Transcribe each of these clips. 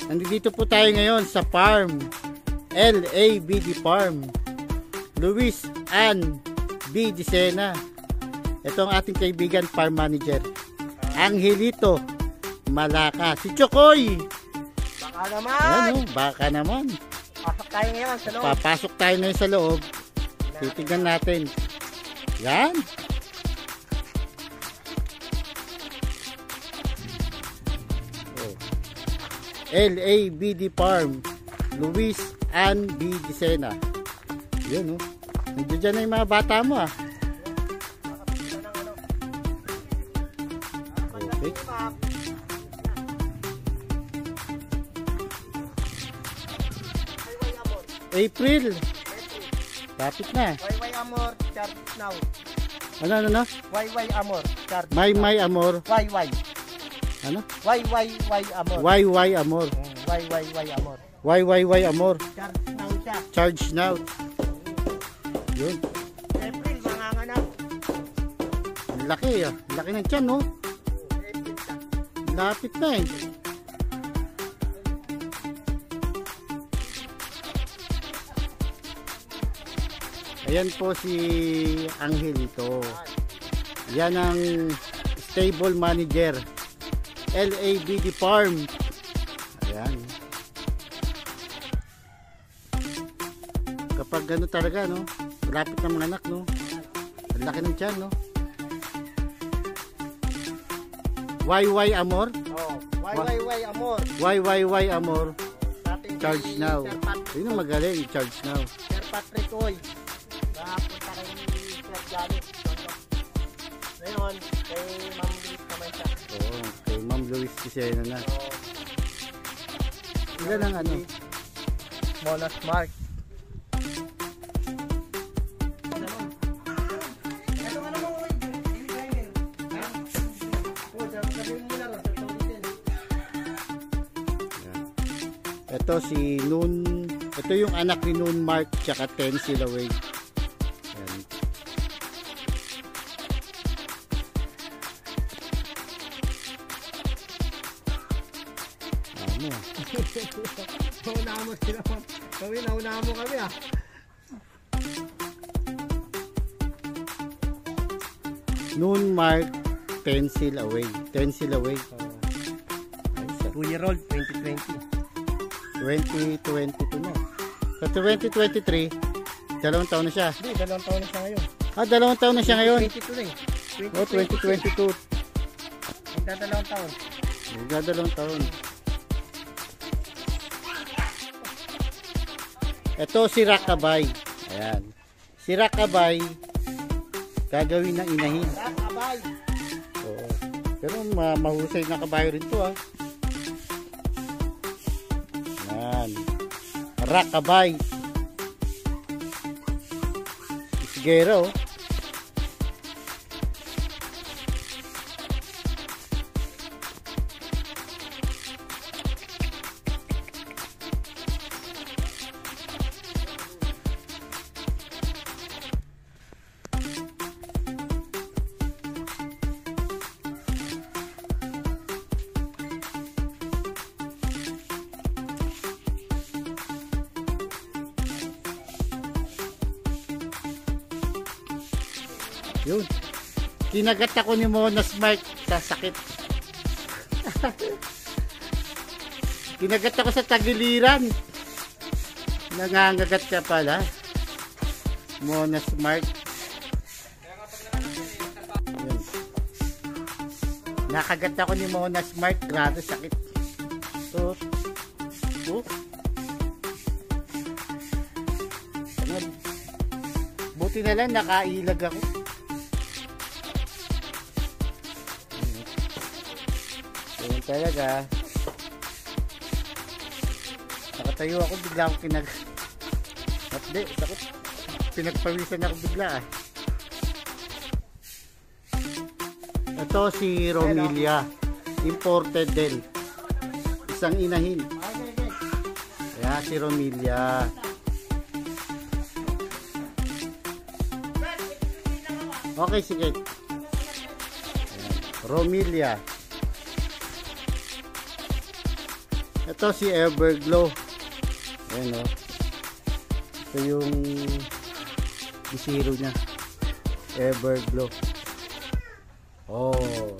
Nandito po tayo ngayon sa farm, LABD Farm, Luis Ann B. Dicena. Ito ang ating kaibigan farm manager, Angelito Malaka. Si Chokoy! Baka naman! Ano, baka naman. Pasok tayo ngayon sa loob. Papasok tayo ngayon sa loob. Titignan natin. Yan. LABD Farm, Luis Ann B. Dicena. Yun, oh. Nandiyan dyan na yung mga bata mo, ah. Okay. April. Lapit na. YY Amor, charge now. Ano? YY Amor, charge My now. Amor. YY. Ano? YY Amor. YY Amor. YY Amor. YY Amor. Charge now siya. Charge now. Yun. April, manganganak. Ang laki, ah. Laki ng tiyan, no? April siya. Lapit na, eh. Ayan po si Angelito. Yan ang stable manager, LABD Farm. Ayan. Kapag gano talaga, no? Malapit ng mga anak, no? Ang laki ng tiyan, no? YY Amor? Oh, YY Amor. YY Amor. Dating Charge si now. Sir Patrick. Yun ang magaling, charge now. Sir Patrick Oy. Punta kay Sir Janet. Ngayon, kay Ma'am Luis naman siya. Oo, kay Ma'am Luis Dicena na. Ilan ang ano? Monas Mark. Ito si Noon, ito yung anak ni Noon Mark tsaka Tencil Away. Ayan. Ano? Naunahan mo sila. Kami, naunahan mo kami, ah. Noon Mark, Tencil Away. Tencil Away. 2-year-old, 2020. 2022 na. Sa 2023, 2 taon na siya. Hindi, 2 taon na siya ngayon. Ah, 2 taon na siya ngayon. 22 na eh. Oh, 2022. Magdadalawang taon. Magdadalawang taon. Ito si Rakabay. Ayan. Si Rakabay, gagawin ng inahin. Rakabay. Oo. Pero mahusay na kabayo rin to, ah. Ayan. Rakabay. Isigero. Yun. Kinagat ako ni Monas Mark sa sakit. Kinagat ako sa tagiliran. Nangangagat ka pala. Monas Mark. Yun. Nakagat ako ni Monas Mark. Grabe sakit. So, buti na lang nakailag ako. Ayun talaga. Nakatayo ako, bigla akong sakit. Pinagpawisan ako bigla, ah. Ito si Romilia. Imported din. Isang inahin. Ayan si Romilia. Okay, sige. Ayan. Romilia. Ito si Everglow. Ayan o. Ito yung bisiro niya. Everglow. Oh.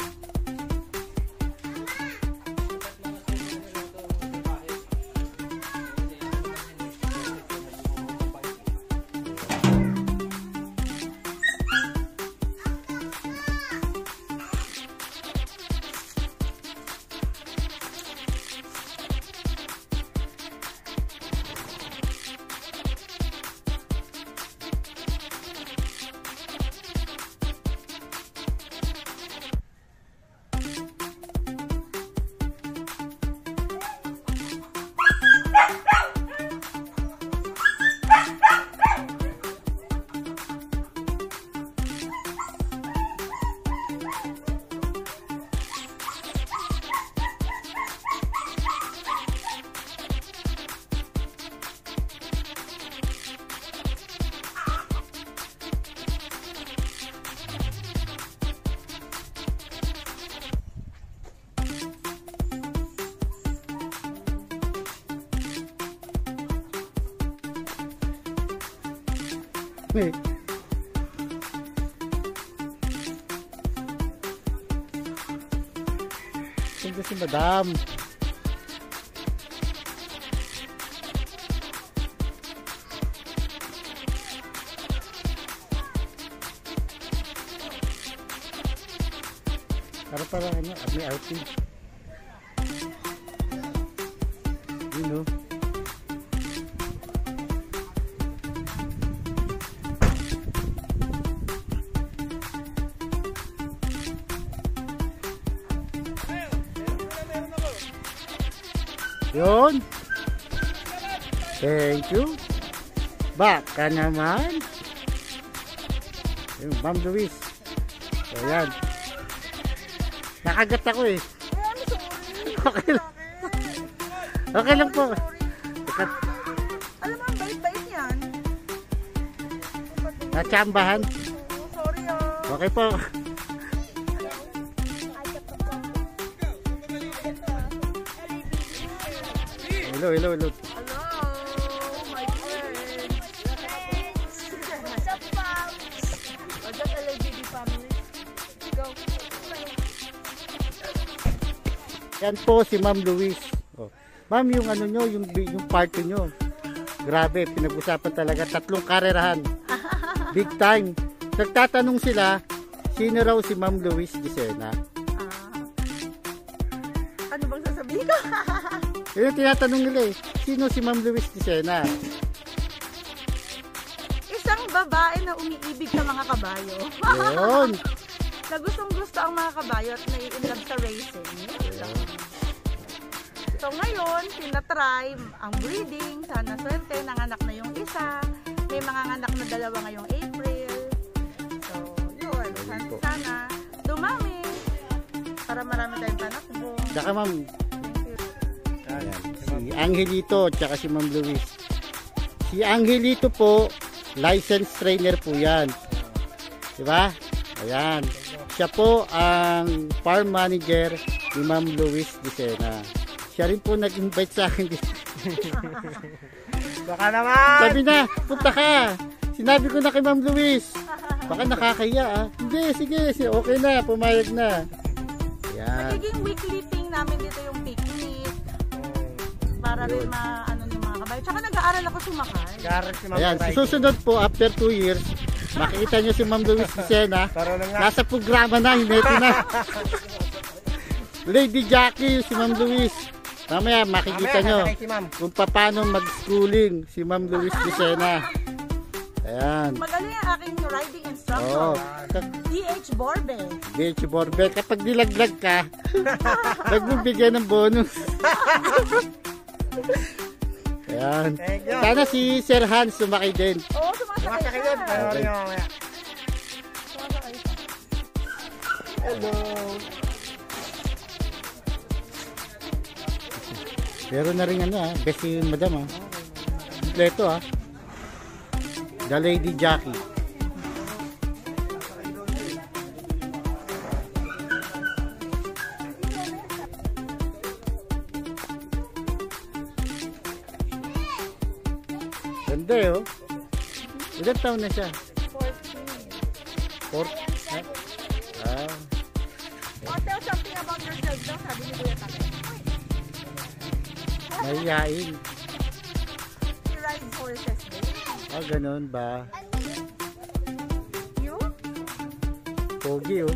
Ito si Madam. Para ano, may outing. Yun o. Yun. Thank you. Baka naman. Yung Ma'am Luis. So yan. Nakagat ako eh. Okay lang. Okay lang po. Alam mo, ang bait-bait yan. Natsambahan. Sorry ah. Okay po. Hello. Hello, my friend. What's up, Pops? What's up, LABD family? Go. Yan po si Ma'am Luis. Oh. Ma'am, yung ano nyo, yung party nyo. Grabe, pinag-usapan talaga. 3 karerahan. Big time. Nagtatanong sila, sino raw si Ma'am Luis Dicena? Ano bang sasabihin ko? Yun yung tinatanong nila eh. Sino si Ma'am Luis Dicena? Isang babae na umiibig sa mga kabayo. Yun. Na gustong-gusto ang mga kabayo at nai-inlove sa racing. So ngayon, tinatry ang breeding. Sana swerte, nanganak na yung isa. May mga anak na 2 ngayong April. So, yun. Sana dumami. Para marami tayong panakbo. Tsaka Ma'am, si Angelito tsaka si Ma'am Luis. Si Angelito po, licensed trainer po yan. Diba? Ayan. Siya po ang farm manager ni Ma'am Luis Dicena. Siya rin po nag-invite sa akin. Baka naman! Sabi na, punta ka. Sinabi ko na kay Ma'am Luis. Baka nakakaya ah. Hindi, sige, okay na, pumayag na. Ayan. Magiging weekly thing namin dito yung picnic. Para rin maano yung mga kabayo. Tsaka nag-aaral ako sumakay. Ayan, susunod po after 2 years, makikita nyo si Ma'am Luis Dicena. Nasa programa na, hinete na. Lady Jackie, si Ma'am Luis. Mamaya makikita nyo kung paano mag-schooling si Ma'am Luis Dicena. Ayan. Magaling ang aking riding instructor. DH Borbe. DH Borbe. Kapag nilaglag ka, nagbibigyan ng bonus. Ayan. Sana si Sir Hans sumakay din. Oo, sumasakay yun. Okay. Hello. Meron na rin ano best yung Madam kompleto The Lady Jackie. Ganda eh, oh. Ilan taon na siya? 14. 4? Ah. Oh, tell something about yourself daw, sabi ni Kuya Takay. Mahihain. He rides horses din. Ah, ganun ba? You? Pogi, oh.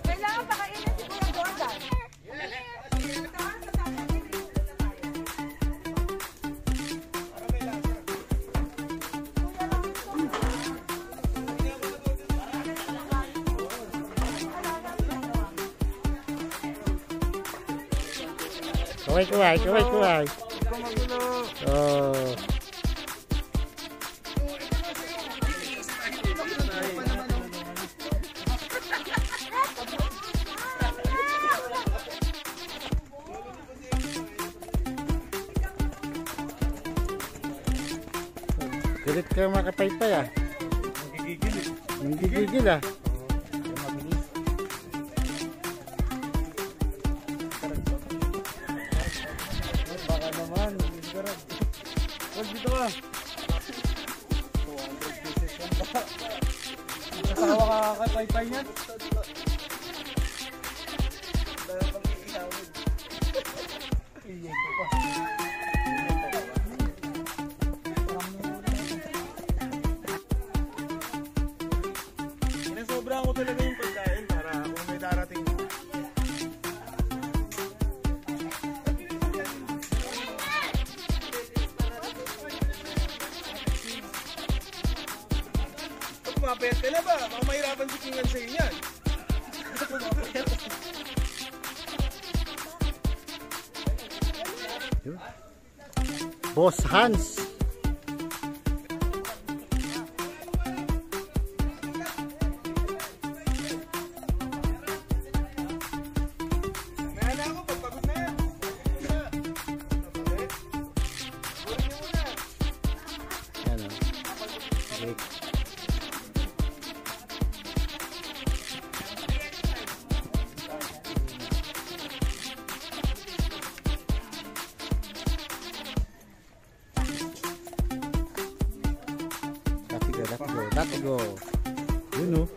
Kailangan pakainin si Kuya Jordan. Kuway. Oh. Galit ka makapaypay ah. Nanggigigil ah. Baka naman, huwag dito ka. 200 pieces yan ba? Nasawa ka kakapaypay niyan? Dahil pang iihawid. Iyan ko pa. Sobrang ko talaga yung pagkain para kung may darating. Pumapayat ka na ba? Baka mahirapan si Kingan sa'yo yan. Boss Hans. Let's go. Yun o.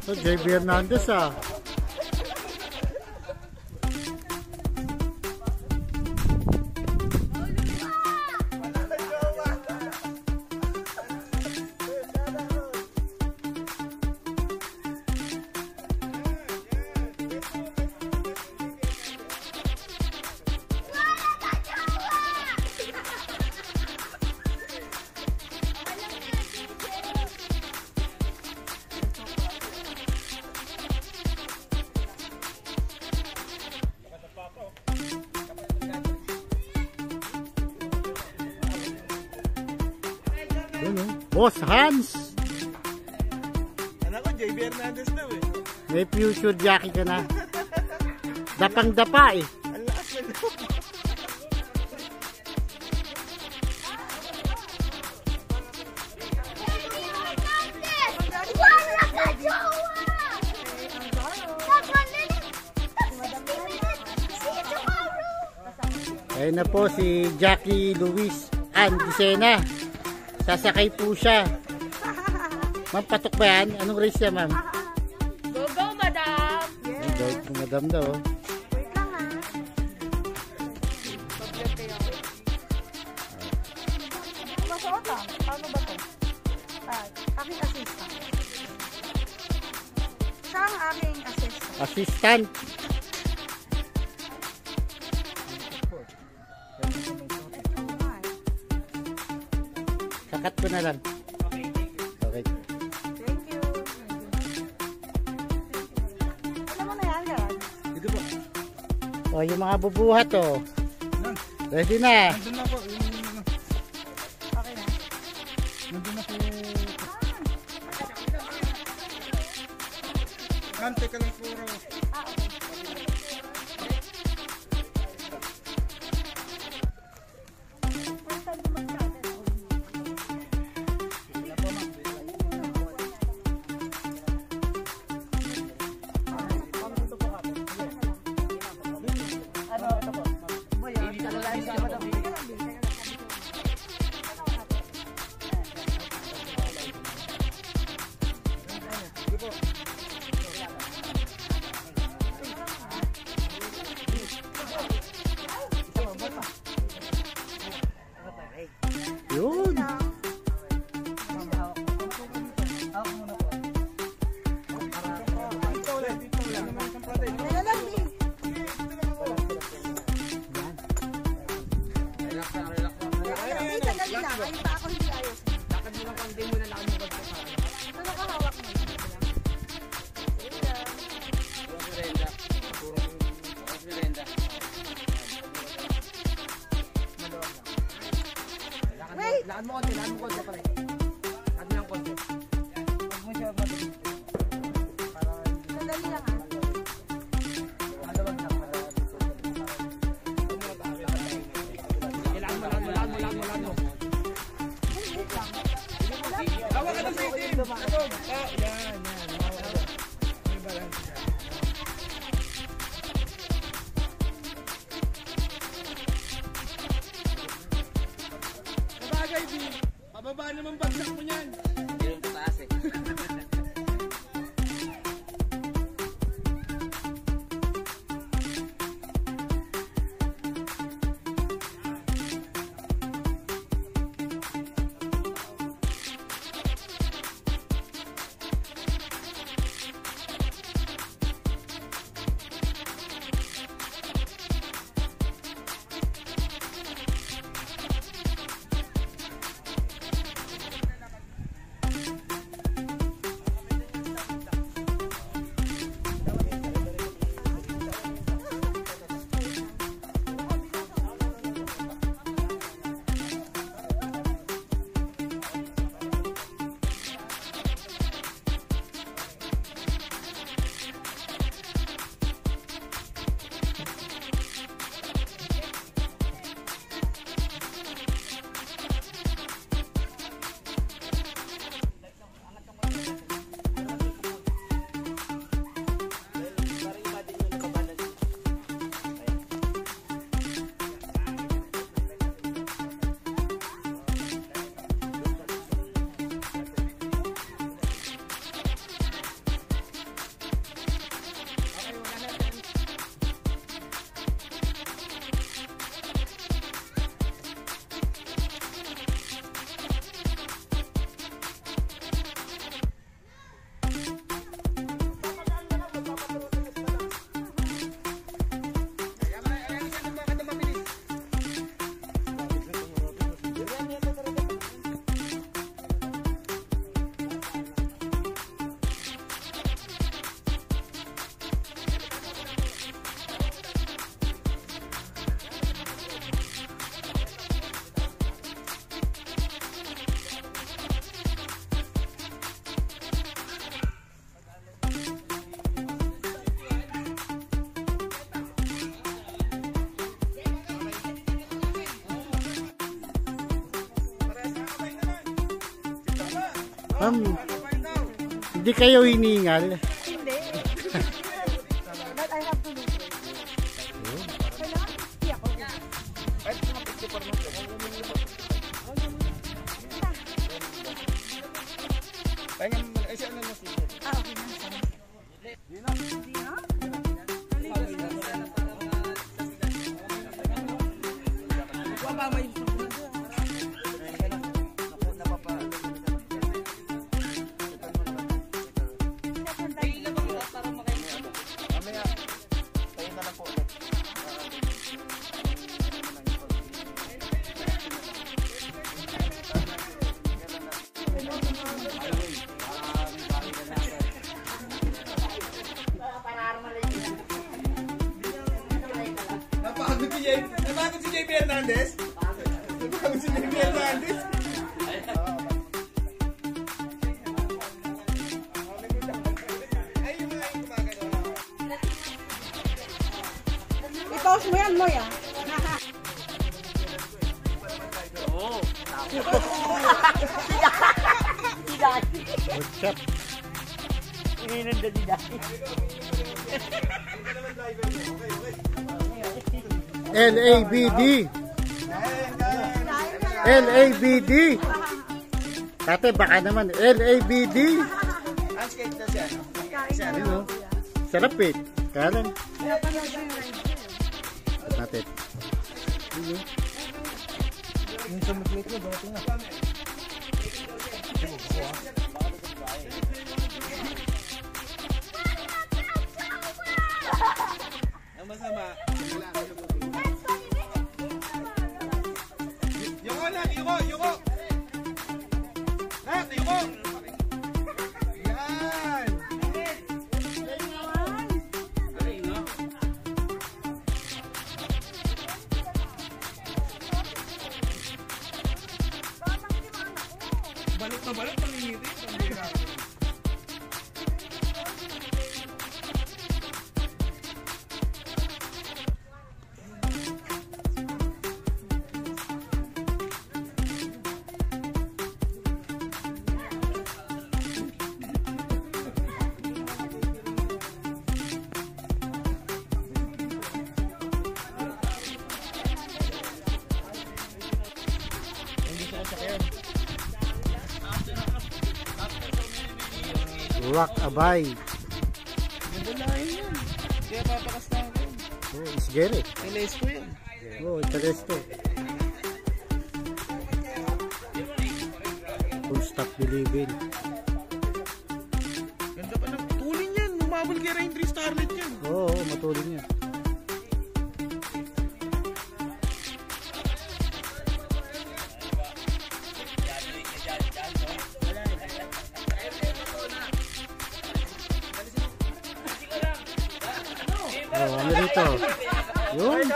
So, JB Hernandez ah. Yun, oh. Boss Hans! Anak ko, JB Hernandez daw eh. May future jockey ka na. Dapang-dapa eh. Ang lakas na daw. Ayun na po si Jackie Luis Ann Dicena. Sasakay po siya. Ma'am, patok ba yan? Anong race yan, ma'am? Go, go, madam! Ay, go, madam daw. Oh. Wait lang ha. Masuot ah. Paano ba to? Aking assistant. Siya ang aking assistant. Assistant. Kakat ko na lang. Okay. Thank you. Alam mo na yan, Gerard? Dito po. O, yung mga bubuhat oh. Ready na. Nandun na po. Okay na. Nandun na po. Ma'am, teka lang po raw. Yun. Lakad mo konti pare. Lakad mo lang konti. Huwag mo siya mabilis. Madali lang ha. Malawag lang. Lakad mo. Tawa ka na sa itim. Yan. May balance siya. Sabagay, B. Pababa naman bagsak mo niyan. Hindi yung pataas eh. Ma'am, hindi kayo hiningal. Hindi. But I have to lose weight. Kailangan 50 ako. Ah, okay na. Hindi na? Napagod si JB Hernandez? Napagod si JB Hernandez? I-pause mo yan, Moy, ah. Oo. What's up? Ininom na di dahil. LABD. LABD. Tate, baka naman. LABD. Ang skate na siya. Ayun, oh. Sarap eh. Kaya lang. Natin. Ayun. Yung sa mag-plate mo, dapat nga. Ang masama. Yuko lang, yuko, yuko. Nak, yuko. Yan. Balik na balik, pangingiti. Rock abay. Nabulahin yan. Kaya papakasta ako. Oh, isgere. Nilays ko yan. Oh, interesto. Full stop believing. Ganda pa ng tulin yan. Lumabol kay Rain 3 Starlet yan. Oo, matulin niya. Oh, ano dito? Yun.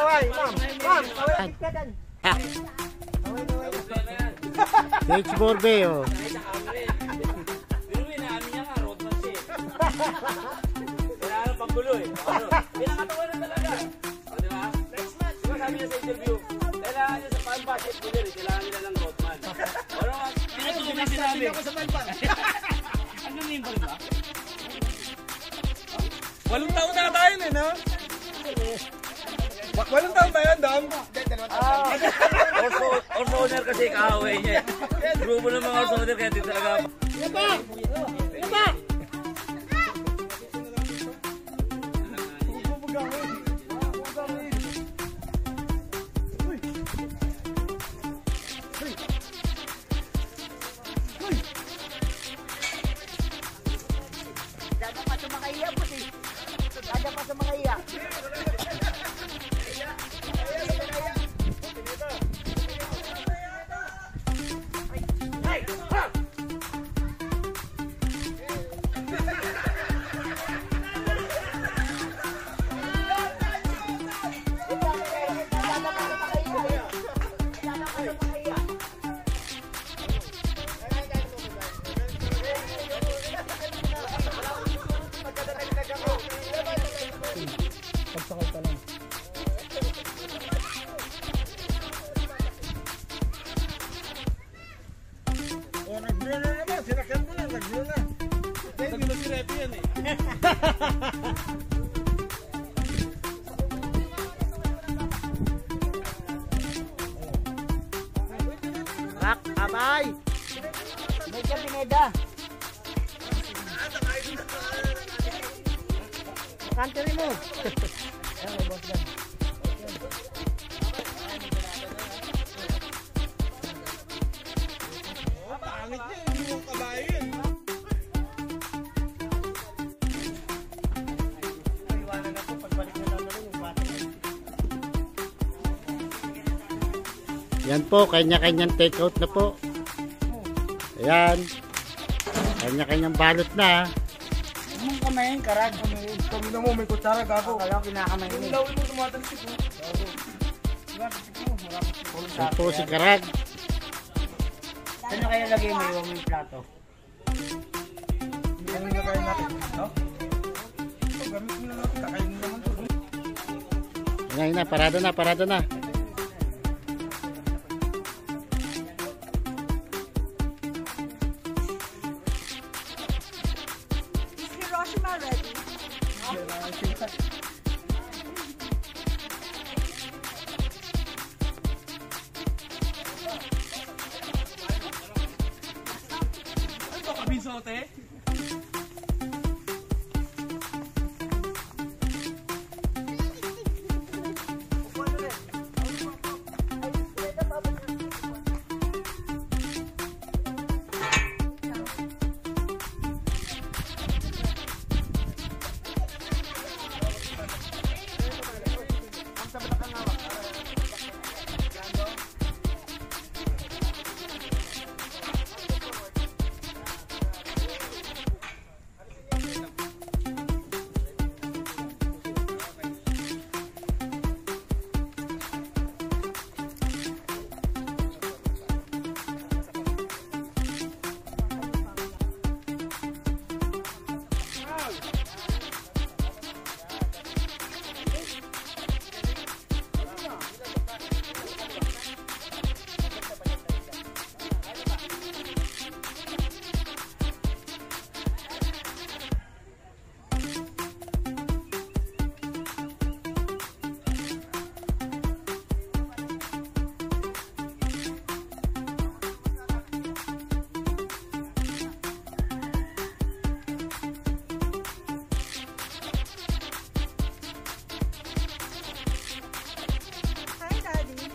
Ha. Stage Borbe, oh. Kailangan panggulo eh. Pinakatawa na talaga. O, di ba? Next match. Diba sabi niya sa interview, kailangan niya sa fan basket player, kailangan nila ng Rothman. O, naman, pinatuloy sinabi. Ano na yun pa rin ba? 8 taon na tayo eh, no? 8 taon ba yun, Dom? Orso owner kasi kahaway niya. Grupo ng mga orso owner kaya di talaga. Rak, abay! May ka Pineda. Country mo. Pangit niya, hindi mo kabayin. Yan po, kanya-kanyang take out na po. Ayan. Kanya-kanyang balot na. Anong kamayin, karag? Kami na mo, may kutsara gago. Akala ko kinakamayin. Ilawin mo tumatalsik mo. Yan po si Karag. Ano kaya lagay mo yung plato? Ano na kayo natin? No? Ito, gamit mo na natin. Kakainin naman ito. Ayan na, parada na, parada na. Is Hiroshima ready? Ito, kabinsote. Hi, Daddy.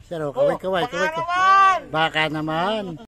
Pero kaway. Baka naman.